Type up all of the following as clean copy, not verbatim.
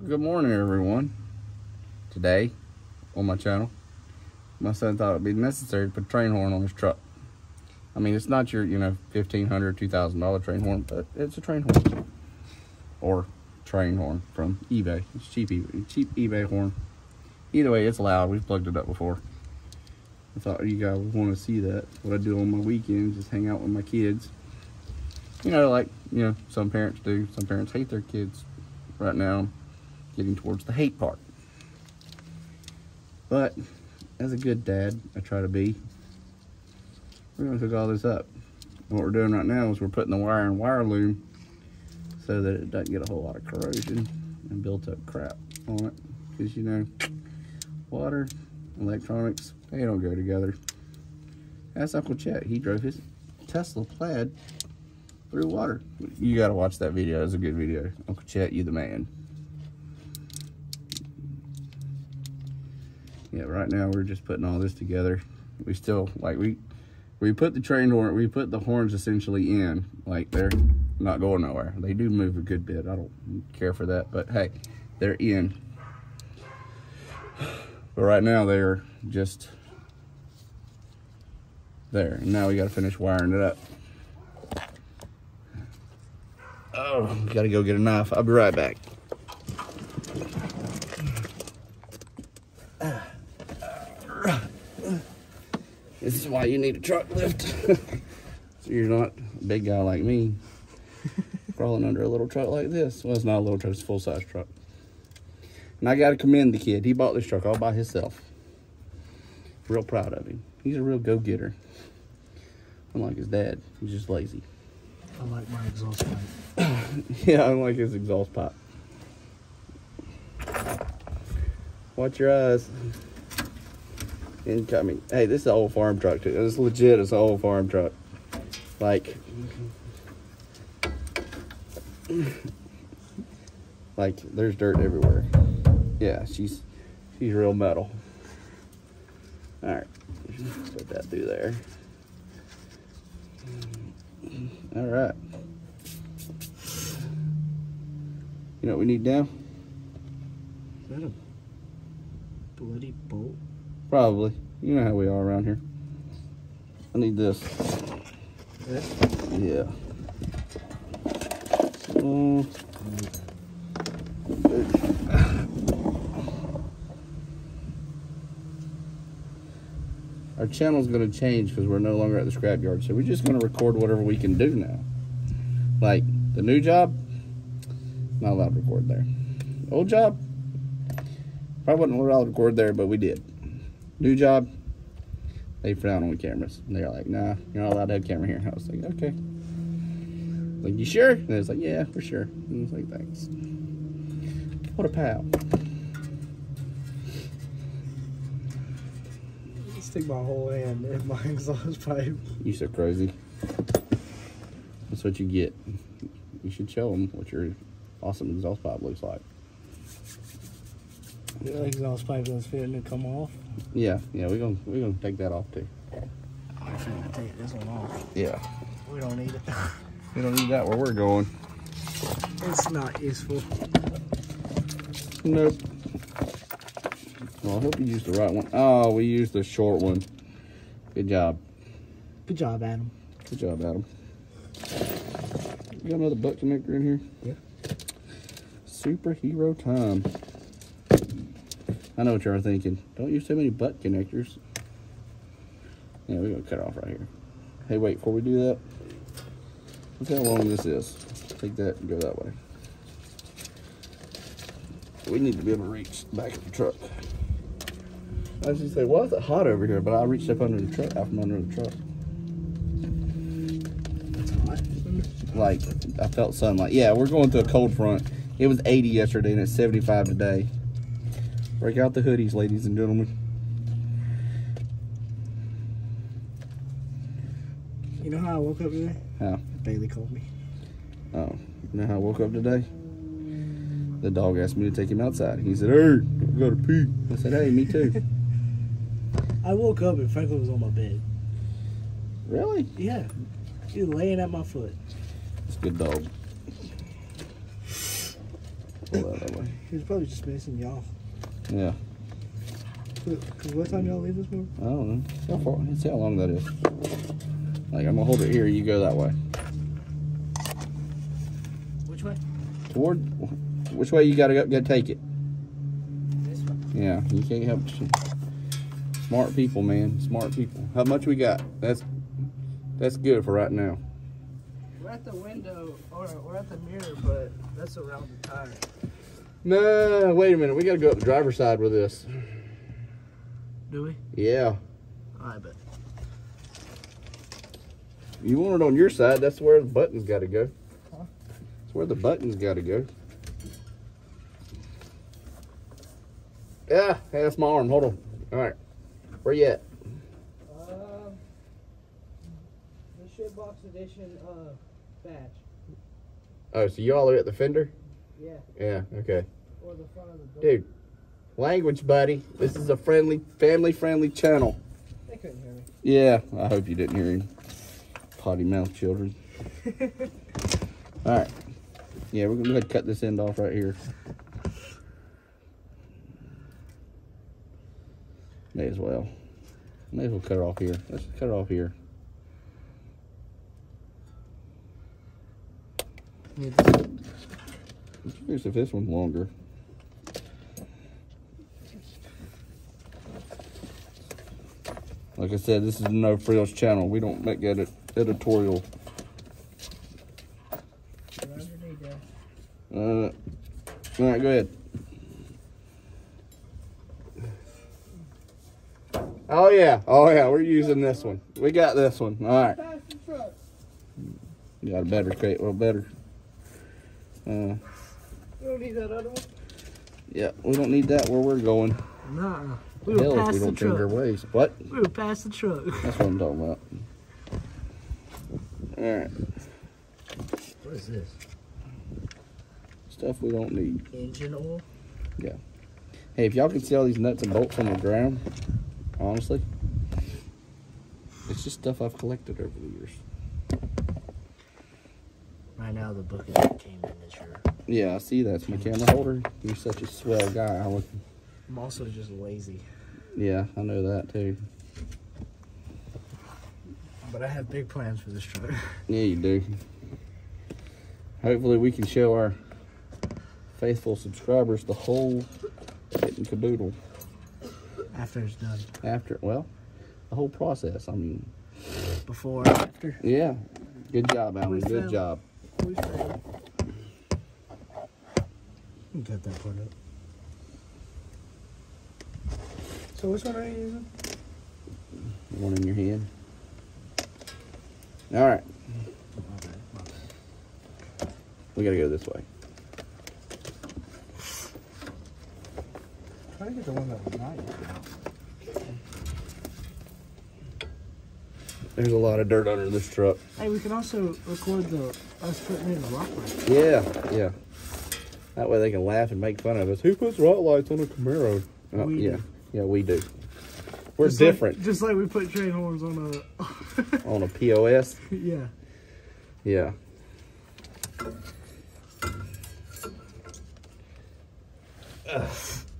Good morning, everyone. Today, on my channel, my son thought it would be necessary to put a train horn on his truck. I mean, it's not your, $1,500, $2,000 train horn, but it's a train horn. Or train horn from eBay. It's cheap eBay horn. Either way, it's loud. We've plugged it up before. I thought you guys would want to see that. What I do on my weekends is hang out with my kids. Some parents do. Some parents hate their kids. Right now, getting towards the hate part. But as a good dad, I try to be. We're going to hook all this up. And what we're doing right now is we're putting the wire in wire loom so that it doesn't get a whole lot of corrosion and built up crap on it. Because water, electronics, they don't go together. That's Uncle Chet. He drove his Tesla Plaid through water. You got to watch that video. It's a good video. Uncle Chet, you the man. Yeah, right now we're just putting all this together. We still, we put the train horn, we put the horns essentially in. Like, they're not going nowhere. They do move a good bit. I don't care for that, but hey, they're in. But right now they're just there. And now we got to finish wiring it up. Oh, we got to go get a knife. I'll be right back. This is why you need a truck lift. So you're not a big guy like me crawling under a little truck like this. Well, it's not a little truck, it's a full-size truck. And I got to commend the kid. He bought this truck all by himself. Real proud of him. He's a real go-getter. Unlike his dad, he's just lazy. I like my exhaust pipe. Yeah, I like his exhaust pipe. Watch your eyes. Incoming. Hey, this is an old farm truck too. This is legit. It's an old farm truck. Like there's dirt everywhere. Yeah, she's real metal. All right, put that through there. All right. You know what we need now? Is that a bloody bolt? Probably. You know how we are around here. I need this. Yeah. Our channel's going to change because we're no longer at the scrapyard. So we're just going to record whatever we can do now. Like the new job, not allowed to record there. Old job, probably wasn't allowed to record there, but we did. New job, they frown on the cameras. And they're like, nah, you're not allowed to have a camera here. I was like, okay. Like, you sure? And they was like, yeah, for sure. And I was like, thanks. What a pal. Stick my whole hand in my exhaust pipe. You so crazy. That's what you get. You should show them what your awesome exhaust pipe looks like. The exhaust pipe doesn't fit and it come off. Yeah, we're gonna take that off too. I think I take this one off. Yeah. We don't need it. We don't need that where we're going. It's not useful. Nope. Well, I hope you used the right one. Oh, we used the short one. Good job. Good job, Adam. Good job, Adam. You got another butt connector in here? Yeah. Superhero time. I know what you're thinking. Don't use so many butt connectors. Yeah, we're going to cut it off right here. Hey, wait, before we do that, look how long this is. Take that and go that way. We need to be able to reach the back of the truck. I was just say, well, it's hot over here, but I reached up under the truck, out from under the truck. It's hot. Like, I felt sunlight. Yeah, we're going through a cold front. It was 80 yesterday and it's 75 today. Break out the hoodies, ladies and gentlemen. You know how I woke up today? How? Bailey called me. Oh, you know how I woke up today? The dog asked me to take him outside. He said, hey, I gotta pee. I said, hey, me too. I woke up and Franklin was on my bed. Really? Yeah. He was laying at my foot. It's a good dog. pull that way. He was probably just missing y'all. Yeah. Cause what time y'all leave this morning? I don't know. How far? Let's see how long that is. Like, I'm gonna hold it here. You go that way. Which way? Toward. Which way you gotta take it? This way. Yeah, you can't help. Smart people, man. Smart people. How much we got? That's good for right now. We're at the window, or we're at the mirror, but that's around the tire. No, wait a minute. We gotta go up the driver's side with this. Do we? Yeah. I bet. You want it on your side, that's where the buttons gotta go. Huh? That's where the buttons gotta go. Yeah, hey, that's my arm. Hold on. Alright. Where you at? The shitbox edition badge. Oh, so you all are at the fender? Yeah. Yeah, okay. Or the front of the door. Dude, language, buddy. This is a family-friendly channel. They couldn't hear me. Yeah, I hope you didn't hear him. Potty mouth children. Alright. Yeah, we're gonna go ahead and cut this end off right here. May as well. May as well cut it off here. Let's just cut it off here. Need this one? I'm curious if this one's longer. Like I said, this is a No Frills channel. We don't make editorial. All right, go ahead. Oh yeah, we're using this one. We got this one. All right. You got a better crate, well better. We don't need that other one. Yeah, we don't need that where we're going. Nah. We were past we don't the change our ways. What? We were past the truck. That's what I'm talking about. All right. What is this? Stuff we don't need. Engine oil? Yeah. Hey, if y'all can see all these nuts and bolts on the ground, honestly, it's just stuff I've collected over the years. Right now the bucket came in this year. Yeah, I see that. It's my camera holder. You're such a swell guy, Alan. I'm also just lazy. Yeah, I know that too. But I have big plans for this truck. Yeah, you do. Hopefully we can show our faithful subscribers the whole kit and caboodle. After it's done. After, well, the whole process. I mean, before, after. Yeah. Good job, Alan. Good job. We failed. Cut that part up. So which one are you using? One in your hand. All right. My bad. We gotta go this way. Try to get the one that was not. There's a lot of dirt under this truck. Hey, we can also record us putting in the rock lights. Yeah, yeah. That way they can laugh and make fun of us. Who puts rock lights on a Camaro? We yeah, do. Yeah, we do. We're just different. Just like we put train horns on a... On a POS? Yeah. Yeah.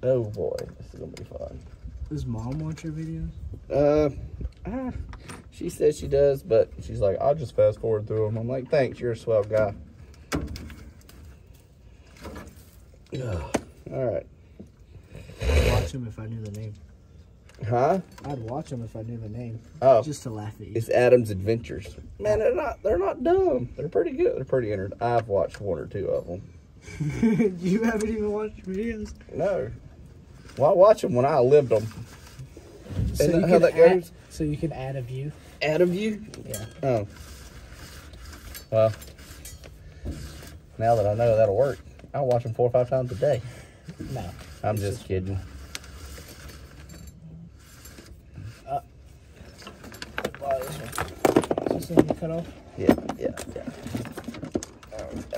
Oh boy, this is gonna be fun. Does Mom watch your videos? She says she does, but she's like, I'll just fast forward through them. I'm like, thanks, you're a swell guy. All right. I'd watch them if I knew the name. Huh? I'd watch them if I knew the name. Oh, just to laugh at you. It's Adam's Adventures. Man, they're not dumb. They're pretty good. They're pretty entertaining. I've watched one or two of them. You haven't even watched videos? No. Well, I watch them when I lived them. So Isn't that how that goes? So you can add a view? Add a view? Yeah. Oh. Well, now that I know that'll work, I'll watch them 4 or 5 times a day. No. I'm just kidding. This one. Is this one you cut off? Yeah.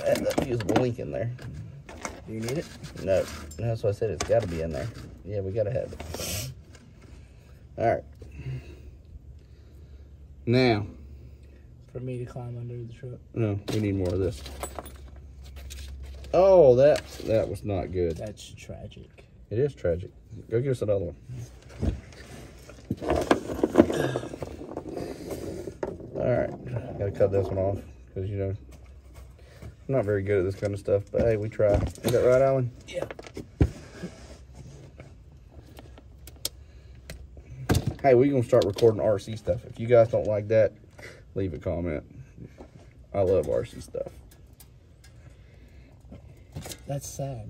Add that usable link in there. Do you need it? No, that's what I said. It's got to be in there. Yeah, we got to have it. All right. Now. For me to climb under the truck. No, we need more of this. Oh, that was not good. That's tragic. It is tragic. Go get us another one. All right, gotta cut this one off because you know I'm not very good at this kind of stuff. But hey, we try. Is that right, Alan? Yeah. Hey, we're gonna start recording RC stuff. If you guys don't like that, leave a comment. I love RC stuff. That's sad.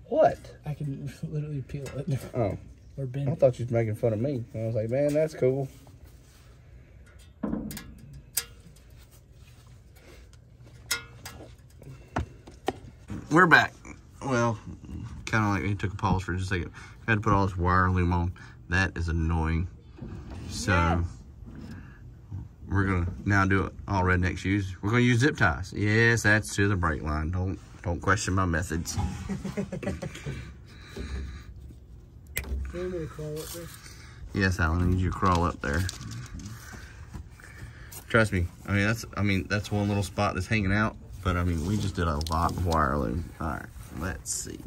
What? I can literally peel it. Oh. Or bend I thought you was making fun of me. I was like, man, that's cool. We're back. Well, kind of like we took a pause for just a second. I had to put all this wire loom on. That is annoying. So, Yes. we're going to now do it all rednecks use. We're going to use zip ties. Yes, that's to the brake line. Don't question my methods. You want me to crawl up there? Yes, Alan, I need you to crawl up there. Trust me. I mean that's one little spot that's hanging out, but I mean we just did a lot of wire loom. All right, let's see.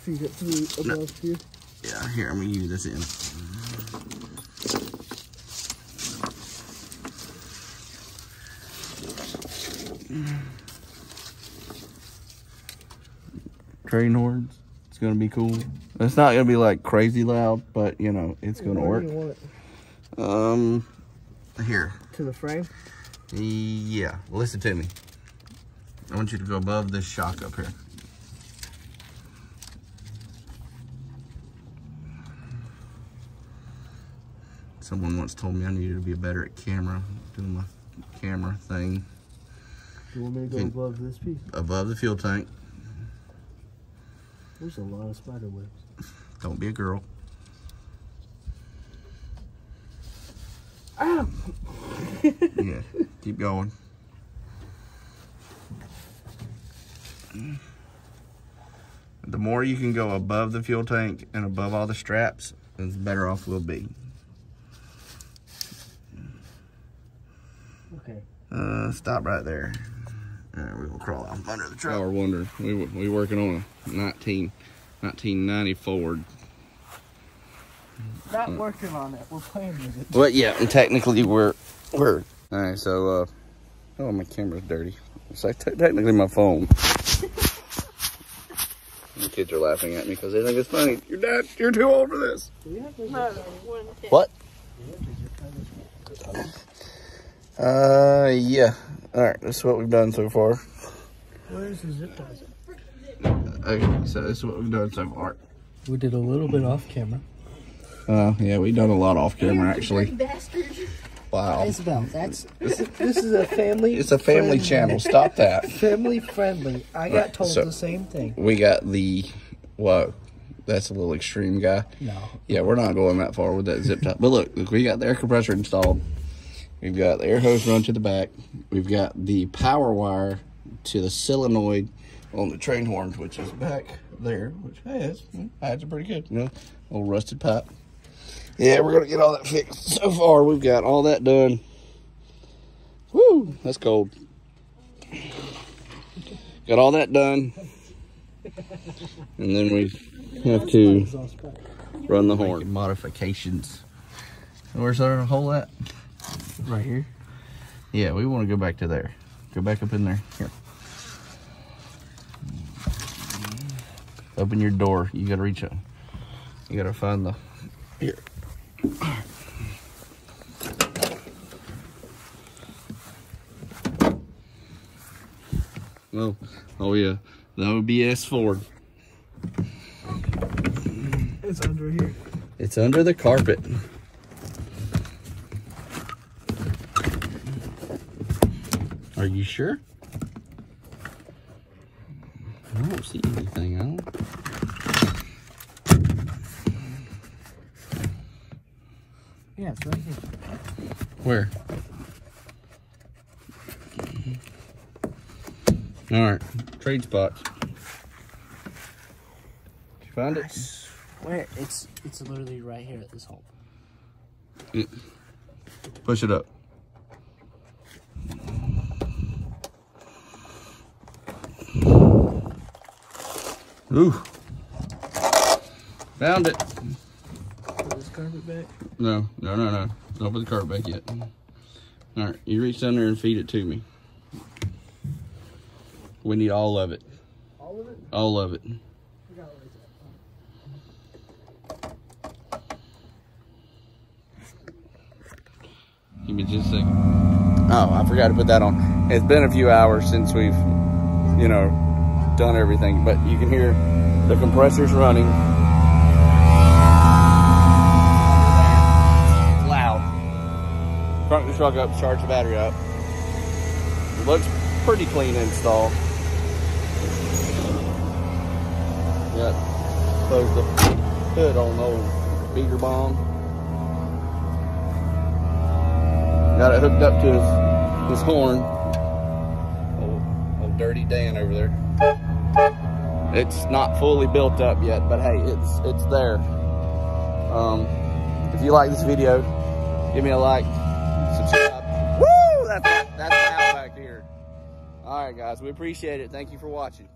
Feed it through above here. Yeah, here I'm gonna use this in. Train horns. It's gonna be cool. It's not gonna be like crazy loud, but you know it's gonna work. Where do you want it? Here. To the frame? Yeah. Listen to me. I want you to go above this shock up here. Someone once told me I needed to be better at doing my camera thing. You want me to go above this piece? Above the fuel tank. There's a lot of spider webs. Don't be a girl. Ow! Yeah, keep going. The more you can go above the fuel tank and above all the straps, the better off we'll be. Okay. Stop right there. We're gonna crawl out under the truck. Y'all are wondering, we working on a 1990 Ford. Not working on it. We're playing with it. Well, yeah, and technically we're. All right, so oh, my camera's dirty. It's like technically my phone. The kids are laughing at me because they think it's funny. You're too old for this. What? Yeah. All right, this is what we've done so far. Where's the zip ties? Okay, so this is what we've done so far. We did a little bit off camera. Yeah, we've done a lot off camera actually. Wow. Isabel, this is a family. It's a family channel. Stop that. Family friendly. I got told so the same thing. We got the whoa. That's a little extreme, guy. No. Yeah, we're not going that far with that zip tie. But look, we got the air compressor installed. We've got the air hose run to the back. We've got the power wire to the solenoid on the train horns, which is back there, which that's pretty good, you know, little rusted pipe. Yeah, we're gonna get all that fixed. So far, we've got all that done. Woo, that's cold. Got all that done, and then we have to run the horn. Modifications. Where's our hole at? Right here. Yeah, we want to go back to there. Go back up in there. Here. Open your door. You gotta reach up. You gotta find the. Here. Well, oh yeah, the OBS Ford. It's under here. It's under the carpet. Are you sure? I don't see anything, Alan. Yeah, it's right here. Where? All right, trade spots. Did you find it? Where? It's literally right here at this hole. Push it up. Ooh. Found it. Put this carpet back. No. Don't put the carpet back yet. All right, you reach down there and feed it to me. We need all of it. All of it? All of it. I got it right there. Give me just a second. Oh, I forgot to put that on. It's been a few hours since we've, you know, done everything, but you can hear the compressors running. It's loud. Crank the truck up, charge the battery up. It looks pretty clean install. Got close the hood on the old beater bomb. Got it hooked up to his horn. Old Dirty Dan over there. It's not fully built up yet, but hey, it's there. If you like this video, give me a like, subscribe. Woo! That's loud back here. All right, guys, we appreciate it. Thank you for watching.